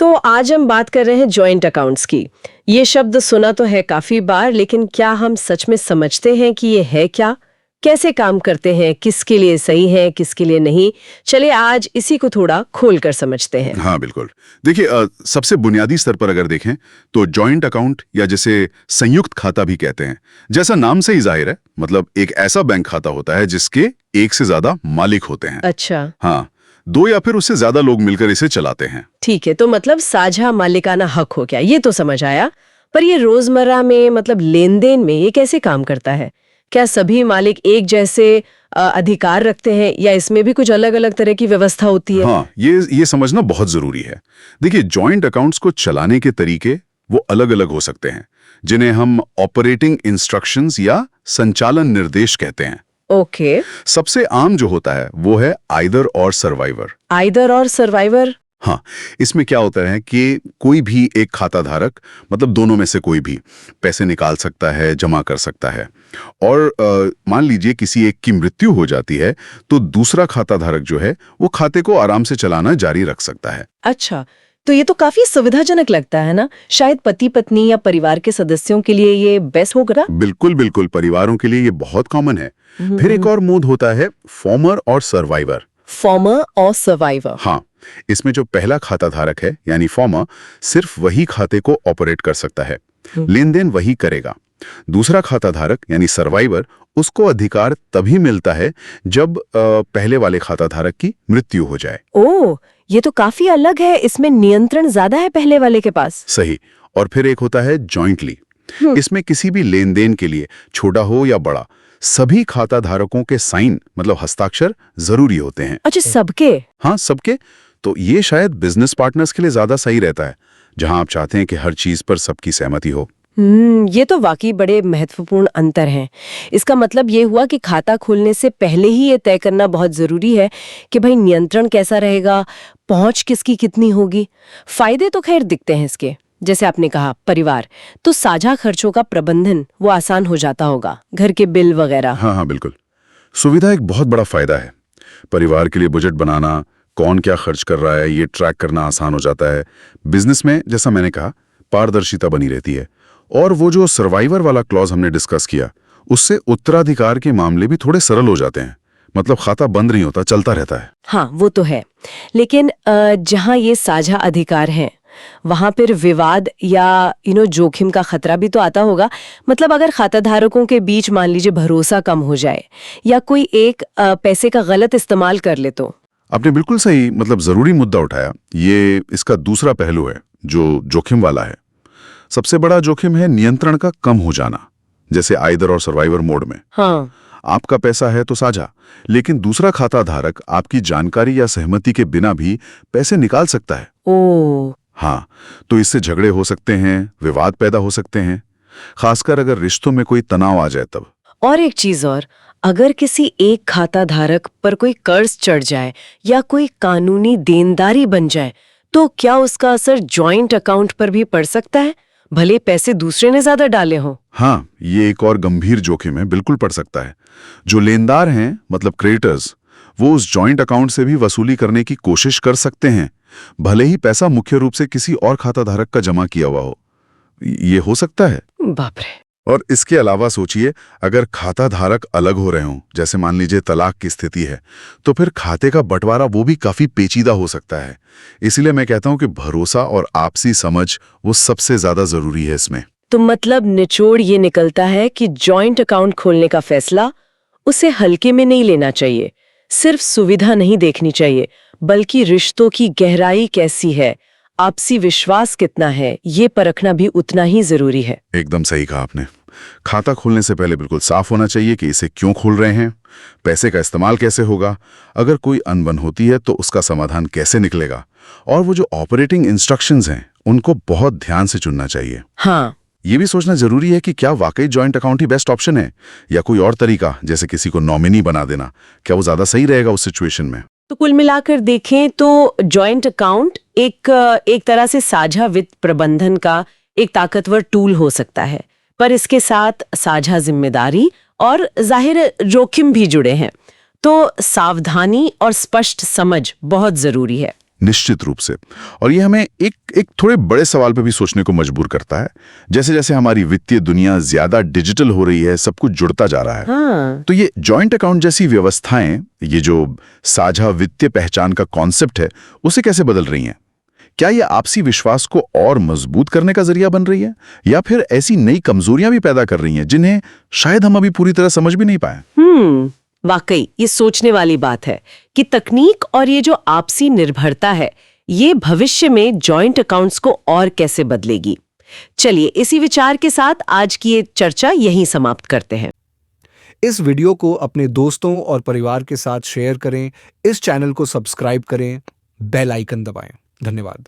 तो आज हम बात कर रहे हैं जॉइंट अकाउंट्स की। ये शब्द सुना तो है काफी बार, लेकिन क्या हम सच में समझते हैं कि ये है क्या, कैसे काम करते हैं, किसके लिए सही है, किसके लिए नहीं? चलिए आज इसी को थोड़ा खोल कर समझते हैं। हाँ बिल्कुल। देखिए सबसे बुनियादी स्तर पर अगर देखें तो जॉइंट अकाउंट या जिसे संयुक्त खाता भी कहते हैं, जैसा नाम से ही जाहिर है, मतलब एक ऐसा बैंक खाता होता है जिसके एक से ज्यादा मालिक होते हैं। अच्छा। हाँ, दो या फिर उससे ज्यादा लोग मिलकर इसे चलाते हैं। ठीक है, तो मतलब साझा मालिकाना हक हो गया, ये तो समझ आया। पर ये रोजमर्रा में मतलब लेन देन में ये कैसे काम करता है? क्या सभी मालिक एक जैसे अधिकार रखते हैं या इसमें भी कुछ अलग अलग तरह की व्यवस्था होती है? हाँ, ये समझना बहुत जरूरी है। देखिए, जॉइंट अकाउंट्स को चलाने के तरीके वो अलग अलग हो सकते हैं, जिन्हें हम ऑपरेटिंग इंस्ट्रक्शंस या संचालन निर्देश कहते हैं। ओके। सबसे आम जो होता है वो है आइदर और सर्वाइवर। आइदर और सर्वाइवर? हाँ, इसमें क्या होता है कि कोई भी एक खाता धारक, मतलब दोनों में से कोई भी पैसे निकाल सकता है, जमा कर सकता है। और मान लीजिए किसी एक की मृत्यु हो जाती है तो दूसरा खाता धारक जो है वो खाते को आराम से चलाना जारी रख सकता है। अच्छा, तो ये तो काफी सुविधाजनक लगता है ना? शायद पति पत्नी या परिवार के सदस्यों के लिए ये बेस्ट होगा। बिल्कुल बिल्कुल, परिवारों के लिए ये बहुत कॉमन है। फिर एक और मोड होता है फॉर्मर और सर्वाइवर। फॉर्मर और सर्वाइवर? हाँ, इसमें जो पहला खाता धारक है यानी फॉर्मर सिर्फ वही खाते को ऑपरेट कर सकता है, लेन देन वही करेगा। दूसरा खाता धारक यानी सर्वाइवर, उसको अधिकार तभी मिलता है जब पहले वाले खाता धारक की मृत्यु हो जाए। ओह, ये तो काफी अलग है, इसमें नियंत्रण ज्यादा है पहले वाले के पास। सही। और फिर एक होता है जॉइंटली। इसमें किसी भी लेन देन के लिए, छोटा हो या बड़ा, सभी खाता धारकों के साइन मतलब हस्ताक्षर जरूरी होते हैं। अच्छा, सबके? हाँ, सबके। तो ये शायद बिजनेस पार्टनर्स के लिए ज्यादा सही रहता है, जहां आप चाहते हैं कि हर चीज पर सबकी सहमति हो। ये तो वाकई बड़े महत्वपूर्ण अंतर हैं। इसका मतलब ये हुआ कि खाता खोलने से पहले ही ये तय करना बहुत जरूरी है कि भाई नियंत्रण कैसा रहेगा, पहुंच किसकी कितनी होगी। फायदे तो खैर दिखते हैं इसके, जैसे आपने कहा परिवार, तो साझा खर्चों का प्रबंधन वो आसान हो जाता होगा, घर के बिल वगैरह। हाँ हाँ बिल्कुल, सुविधा एक बहुत बड़ा फायदा है। परिवार के लिए बजट बनाना, कौन क्या खर्च कर रहा है, ये ट्रैक करना आसान हो जाता है। बिजनेस में जैसा मैंने कहा, पारदर्शिता बनी रहती है। और वो जो सर्वाइवर वाला क्लॉज हमने डिस्कस किया, उससे उत्तराधिकार के मामले भी थोड़े सरल हो जाते हैं। मतलब खाता बंद नहीं होता, चलता रहता है। हाँ, वो तो है। लेकिन जहाँ ये साझा अधिकार हैं, वहां फिर विवाद या जोखिम का खतरा भी तो आता होगा। मतलब अगर खाताधारकों के बीच मान लीजिए भरोसा कम हो जाए या कोई एक पैसे का गलत इस्तेमाल कर ले तो? आपने बिल्कुल सही, मतलब जरूरी मुद्दा उठाया। ये इसका दूसरा पहलू है जो जोखिम वाला है। सबसे बड़ा जोखिम है नियंत्रण का कम हो जाना, जैसे आइदर और सर्वाइवर मोड में। हाँ। आपका पैसा है तो साझा, लेकिन दूसरा खाता धारक आपकी जानकारी या सहमति के बिना भी पैसे निकाल सकता है। ओह। हाँ, तो इससे झगड़े हो सकते हैं, विवाद पैदा हो सकते हैं, खासकर अगर रिश्तों में कोई तनाव आ जाए तब। और एक चीज और, अगर किसी एक खाता धारक पर कोई कर्ज चढ़ जाए या कोई कानूनी देनदारी बन जाए, तो क्या उसका असर जॉइंट अकाउंट पर भी पड़ सकता है, भले पैसे दूसरे ने ज्यादा डाले हों? हाँ, ये एक और गंभीर जोखिम है, बिल्कुल पड़ सकता है। जो लेनदार हैं, मतलब क्रेडिटर्स, वो उस जॉइंट अकाउंट से भी वसूली करने की कोशिश कर सकते हैं, भले ही पैसा मुख्य रूप से किसी और खाता धारक का जमा किया हुआ हो। ये हो सकता है। बाप रे। और इसके अलावा सोचिए, अगर खाता धारक अलग हो रहे हों, जैसे मान लीजिए तलाक की स्थिति है, तो फिर खाते का बंटवारा वो भी काफी पेचीदा हो सकता है। इसीलिए मैं कहता हूं कि भरोसा और आपसी समझ वो सबसे ज्यादा जरूरी है इसमें। तो मतलब निचोड़ ये निकलता है कि जॉइंट अकाउंट खोलने का फैसला उसे हल्के में नहीं लेना चाहिए। सिर्फ सुविधा नहीं देखनी चाहिए, बल्कि रिश्तों की गहराई कैसी है, आपसी विश्वास कितना है, ये परखना भी उतना ही जरूरी है। एकदम सही कहा आपने। खाता खोलने से पहले बिल्कुल साफ होना चाहिए कि इसे क्यों खोल रहे हैं, पैसे का इस्तेमाल कैसे होगा, अगर कोई अनबन होती है तो उसका समाधान कैसे निकलेगा, और वो जो ऑपरेटिंग इंस्ट्रक्शंस हैं उनको बहुत ध्यान से चुनना चाहिए। हाँ, ये भी सोचना जरूरी है कि क्या वाकई जॉइंट अकाउंट ही बेस्ट ऑप्शन है, या कोई और तरीका, जैसे किसी को नॉमिनी बना देना, क्या वो ज्यादा सही रहेगा उस सिचुएशन में। तो कुल मिलाकर देखें तो जॉइंट अकाउंट एक तरह से साझा वित्त प्रबंधन का एक ताकतवर टूल हो सकता है, पर इसके साथ साझा जिम्मेदारी और जाहिर जोखिम भी जुड़े हैं। तो सावधानी और स्पष्ट समझ बहुत जरूरी है। निश्चित रूप से। और ये हमें एक थोड़े बड़े सवाल पे भी सोचने को मजबूर करता है। जैसे जैसे हमारी वित्तीय दुनिया ज्यादा डिजिटल हो रही है, सब कुछ जुड़ता जा रहा है, हाँ। तो ये जॉइंट अकाउंट जैसी व्यवस्थाएं, ये जो साझा वित्तीय पहचान का कॉन्सेप्ट है, उसे कैसे बदल रही हैं? क्या ये आपसी विश्वास को और मजबूत करने का जरिया बन रही है, या फिर ऐसी नई कमजोरियां भी पैदा कर रही हैं जिन्हें शायद हम अभी पूरी तरह समझ भी नहीं पाए? वाकई ये सोचने वाली बात है कि तकनीक और ये जो आपसी निर्भरता है, ये भविष्य में जॉइंट अकाउंट्स को और कैसे बदलेगी। चलिए इसी विचार के साथ आज की ये चर्चा यहीं समाप्त करते हैं। इस वीडियो को अपने दोस्तों और परिवार के साथ शेयर करें, इस चैनल को सब्सक्राइब करें, बेल आइकन दबाएं। धन्यवाद।